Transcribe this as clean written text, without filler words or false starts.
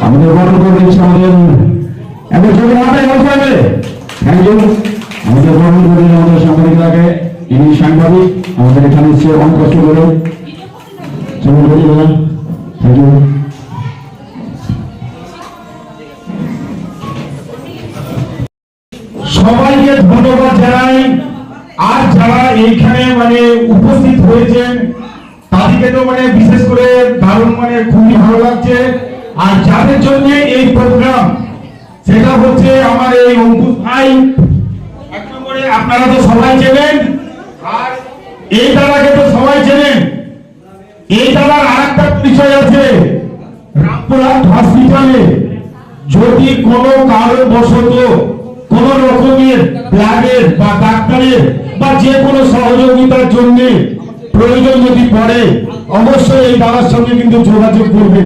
আমাদের বরণ করে দিচ্ছে আমাদের এত ছোট মাথায় বলতে হবে। Thank you. আমাদের বরণ করে দিন আমাদের সাংবাদিকরাকে, ইনি সাংবাদিক আমাদের এখানে এসে অনেক কষ্ট করে থ্যাংক ইউ। সবাইকে ধন্যবাদ জানাই। আর যারা এইখানে উপস্থিত হয়েছেন তাদেরকে তো বিশেষ করে দারুণ খুবই ভালো লাগছে। আর যাদের জন্য এই প্রোগ্রাম সেটা হচ্ছে আমার এই অঙ্কুশ ভাই, এক নম্বরে আপনারা তো সবাই চেনেন, আর এই দাদাকে তো সবাই চেনেন। এই দাদার আরেকটা পরিচয় আছে, রামপুরহাট হসপিটালে যদি কোনো কারণবশত কোন রকমের ব্লাডের বা ডাক্তারের বা যে কোনো সহযোগিতার জন্য প্রয়োজন যদি পড়ে, অবশ্যই এই দাদার সঙ্গে কিন্তু যোগাযোগ করবে।